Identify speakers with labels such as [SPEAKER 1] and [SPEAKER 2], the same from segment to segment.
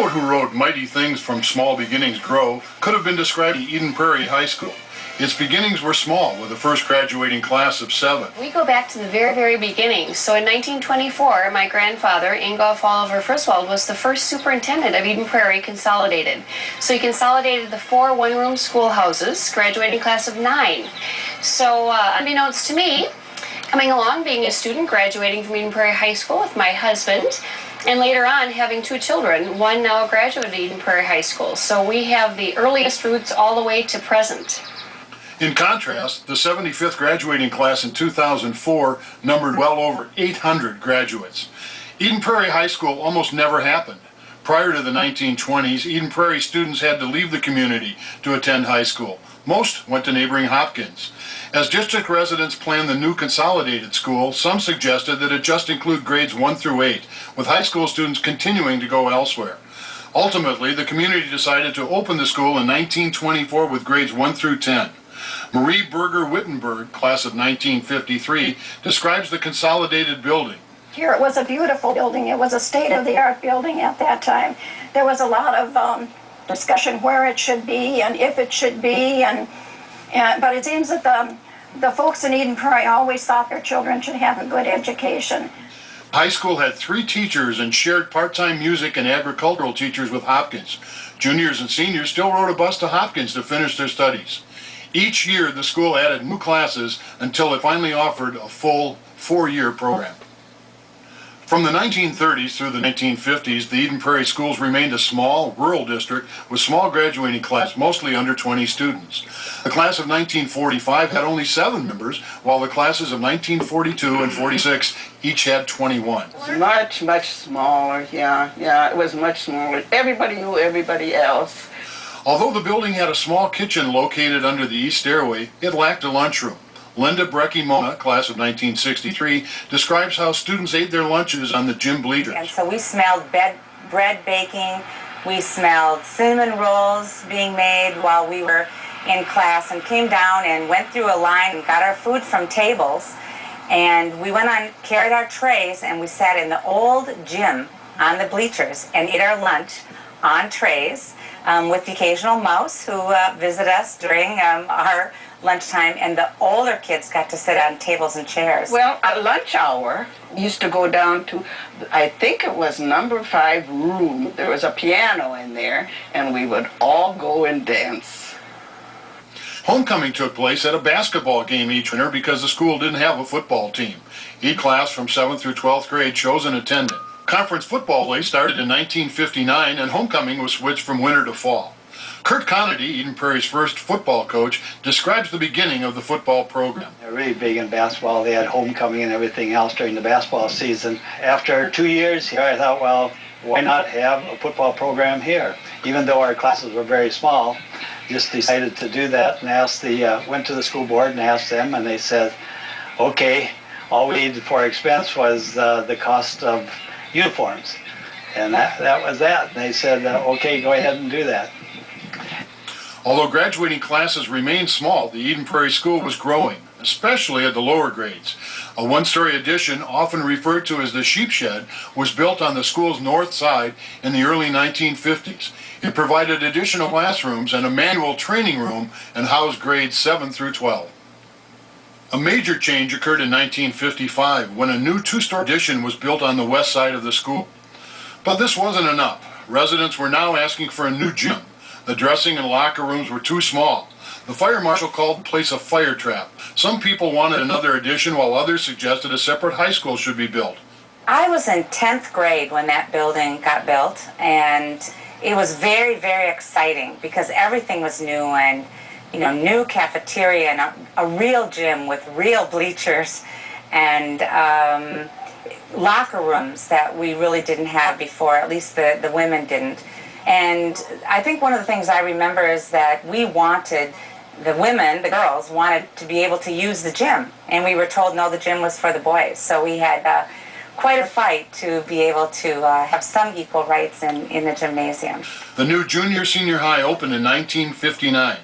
[SPEAKER 1] poet who wrote "Mighty things from small beginnings grow" could have been described as Eden Prairie High School. Its beginnings were small, with the first graduating class of 7.
[SPEAKER 2] We go back to the very, very beginning. So in 1924, my grandfather, Ingolf Oliver Friswald, was the first superintendent of Eden Prairie Consolidated. So he consolidated the 4 one-room schoolhouses, graduating class of 9. So unbeknownst to me, coming along, being a student, graduating from Eden Prairie High School with my husband, and later on having 2 children, one now a graduate of Eden Prairie High School. So we have the earliest roots all the way to present.
[SPEAKER 1] In contrast, the 75th graduating class in 2004 numbered well over 800 graduates. Eden Prairie High School almost never happened. Prior to the 1920s, Eden Prairie students had to leave the community to attend high school. Most went to neighboring Hopkins. As district residents planned the new consolidated school, some suggested that it just include grades 1 through 8, with high school students continuing to go elsewhere. Ultimately, the community decided to open the school in 1924 with grades 1 through 10. Marie Berger Wittenberg, class of 1953, describes the consolidated building.
[SPEAKER 3] Here it was a beautiful building. It was a state-of-the-art building at that time. There was a lot of discussion where it should be and if it should be, but it seems that the folks in Eden Prairie always thought their children should have a good education.
[SPEAKER 1] High school had 3 teachers and shared part-time music and agricultural teachers with Hopkins. Juniors and seniors still rode a bus to Hopkins to finish their studies. Each year, the school added new classes until it finally offered a full 4-year program. From the 1930s through the 1950s, the Eden Prairie schools remained a small, rural district with small graduating class, mostly under 20 students. The class of 1945 had only 7 members, while the classes of 1942 and 46 each had 21.
[SPEAKER 4] Much, much smaller, yeah, it was much smaller. Everybody knew everybody else.
[SPEAKER 1] Although the building had a small kitchen located under the east stairway, it lacked a lunchroom. Linda Brecky-Mona, class of 1963, describes how students ate their lunches on the gym bleachers.
[SPEAKER 5] And so we smelled bread baking, we smelled cinnamon rolls being made while we were in class, and came down and went through a line and got our food from tables. And we went on, carried our trays, and we sat in the old gym on the bleachers and ate our lunch on trays. With the occasional mouse who visited us during our lunchtime, and the older kids got to sit on tables and chairs.
[SPEAKER 4] Well, at lunch hour, we used to go down to, I think it was number 5 room. There was a piano in there, and we would all go and dance.
[SPEAKER 1] Homecoming took place at a basketball game each winter because the school didn't have a football team. Each class from 7th through 12th grade chose an attendant. Conference football play started in 1959, and homecoming was switched from winter to fall. Kurt Conity, Eden Prairie's first football coach, describes the beginning of the football program.
[SPEAKER 6] They're really big in basketball. They had homecoming and everything else during the basketball season. After 2 years here, I thought, well, why not have a football program here? Even though our classes were very small, just decided to do that and went to the school board and asked them, and they said, okay, all we needed for expense was the cost of uniforms, and that was that. And they said, okay, go ahead and do that.
[SPEAKER 1] Although graduating classes remained small, the Eden Prairie School was growing, especially at the lower grades. A 1-story addition, often referred to as the sheep shed, was built on the school's north side in the early 1950s. It provided additional classrooms and a manual training room and housed grades 7 through 12. A major change occurred in 1955 when a new 2-story addition was built on the west side of the school. But this wasn't enough. Residents were now asking for a new gym. The dressing and locker rooms were too small. The fire marshal called the place a fire trap. Some people wanted another addition, while others suggested a separate high school should be built.
[SPEAKER 5] I was in 10th grade when that building got built, and it was very, very exciting because everything was new, and new cafeteria and a real gym with real bleachers and locker rooms that we really didn't have before, at least the women didn't. And I think one of the things I remember is that we wanted, the women, the girls, wanted to be able to use the gym. And we were told, no, the gym was for the boys. So we had quite a fight to be able to have some equal rights in the gymnasium.
[SPEAKER 1] The new junior-senior high opened in 1959.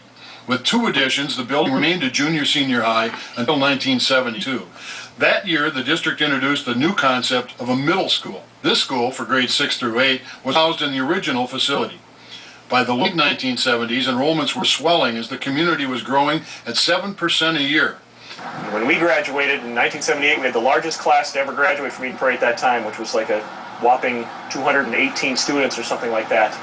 [SPEAKER 1] With 2 additions, the building remained a junior-senior high until 1972. That year, the district introduced the new concept of a middle school. This school, for grades 6 through 8, was housed in the original facility. By the late 1970s, enrollments were swelling as the community was growing at 7% a year.
[SPEAKER 7] When we graduated in 1978, we had the largest class to ever graduate from Eden Prairie at that time, which was like a whopping 218 students or something like that.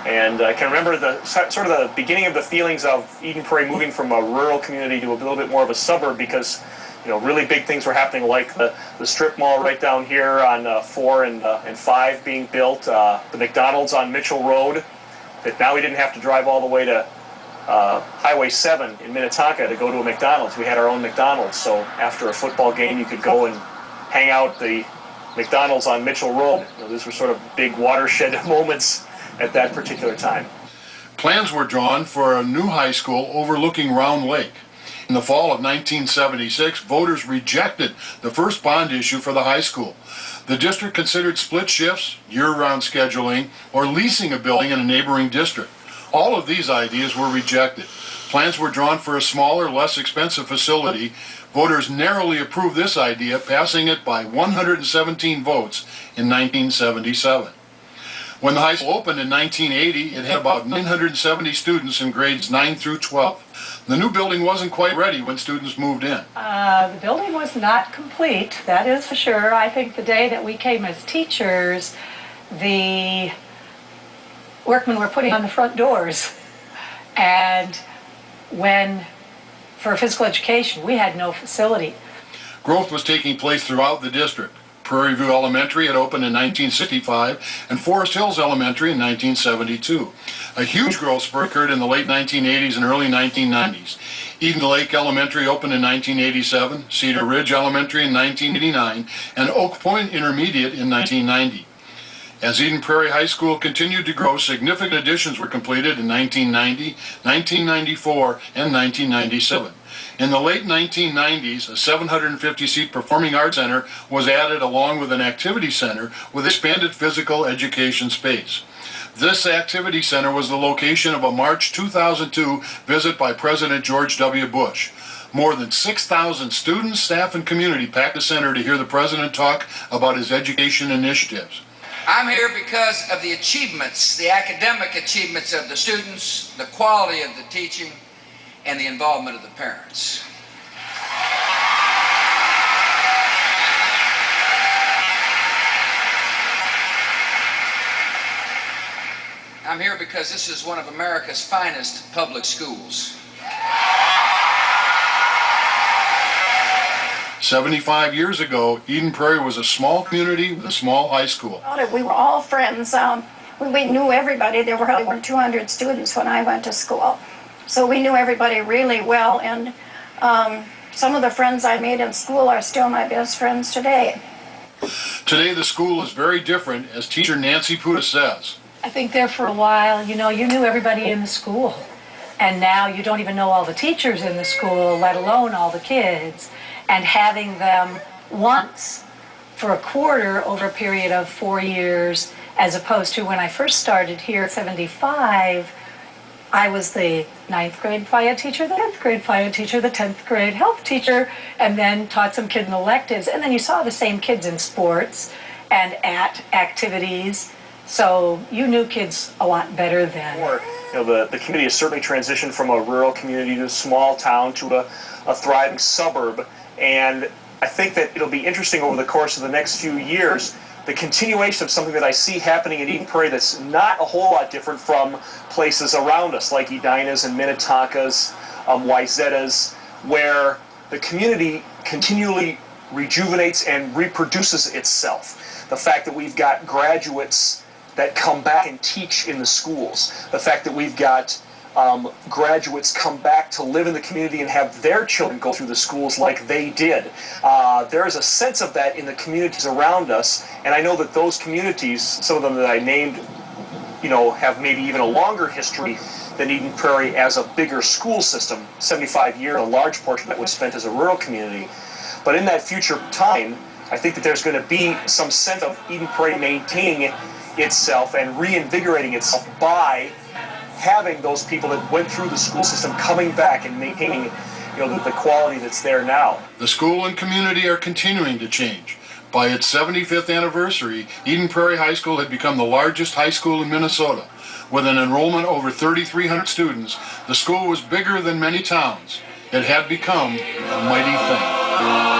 [SPEAKER 7] And I can remember the sort of the beginning of the feelings of Eden Prairie moving from a rural community to a little bit more of a suburb, because really big things were happening, like the strip mall right down here on 4 and 5 being built, the McDonald's on Mitchell Road, that now we didn't have to drive all the way to Highway 7 in Minnetonka to go to a McDonald's. We had our own McDonald's, so after a football game you could go and hang out the McDonald's on Mitchell Road. These were sort of big watershed moments at that particular time.
[SPEAKER 1] Plans were drawn for a new high school overlooking Round Lake. In the fall of 1976, voters rejected the first bond issue for the high school. The district considered split shifts, year-round scheduling, or leasing a building in a neighboring district. All of these ideas were rejected. Plans were drawn for a smaller, less expensive facility. Voters narrowly approved this idea, passing it by 117 votes in 1977. When the high school opened in 1980, it had about 970 students in grades 9 through 12. The new building wasn't quite ready when students moved in.
[SPEAKER 8] The building was not complete, that is for sure. I think the day that we came as teachers, the workmen were putting on the front doors. And for physical education, we had no facility.
[SPEAKER 1] Growth was taking place throughout the district. Prairie View Elementary had opened in 1965 and Forest Hills Elementary in 1972. A huge growth spurt occurred in the late 1980s and early 1990s. Eden Lake Elementary opened in 1987, Cedar Ridge Elementary in 1989, and Oak Point Intermediate in 1990. As Eden Prairie High School continued to grow, significant additions were completed in 1990, 1994, and 1997. In the late 1990s, a 750-seat performing arts center was added along with an activity center with expanded physical education space. This activity center was the location of a March 2002 visit by President George W. Bush. More than 6,000 students, staff, and community packed the center to hear the president talk about his education initiatives.
[SPEAKER 9] I'm here because of the achievements, the academic achievements of the students, the quality of the teaching, and the involvement of the parents. I'm here because this is one of America's finest public schools.
[SPEAKER 1] 75 years ago, Eden Prairie was a small community with a small high school.
[SPEAKER 3] We were all friends. We knew everybody. There were over 200 students when I went to school. So we knew everybody really well, and some of the friends I made in school are still my best friends today.
[SPEAKER 1] Today the school is very different, as teacher Nancy Puda says.
[SPEAKER 8] I think there for a while, you knew everybody in the school. And now you don't even know all the teachers in the school, let alone all the kids. And having them once for a quarter over a period of 4 years, as opposed to when I first started here at 75, I was the 9th grade FIA teacher, the 10th grade FIA teacher, the 10th grade health teacher, and then taught some kids in electives. And then you saw the same kids in sports and at activities. So you knew kids a lot better then.
[SPEAKER 7] The community has certainly transitioned from a rural community to a small town to a thriving suburb. And I think that it'll be interesting over the course of the next few years, the continuation of something that I see happening in Eden Prairie that's not a whole lot different from places around us, like Edina's and Minnetonka's, Wayzata's, where the community continually rejuvenates and reproduces itself. The fact that we've got graduates that come back and teach in the schools, the fact that we've got graduates come back to live in the community and have their children go through the schools like they did. There is a sense of that in the communities around us, and I know that those communities, some of them that I named, have maybe even a longer history than Eden Prairie as a bigger school system. 75 years, a large portion of that was spent as a rural community. But in that future time, I think that there's going to be some sense of Eden Prairie maintaining itself and reinvigorating itself by having those people that went through the school system coming back and maintaining, the quality that's there now.
[SPEAKER 1] The school and community are continuing to change. By its 75th anniversary, Eden Prairie High School had become the largest high school in Minnesota. With an enrollment over 3,300 students, the school was bigger than many towns. It had become a mighty thing.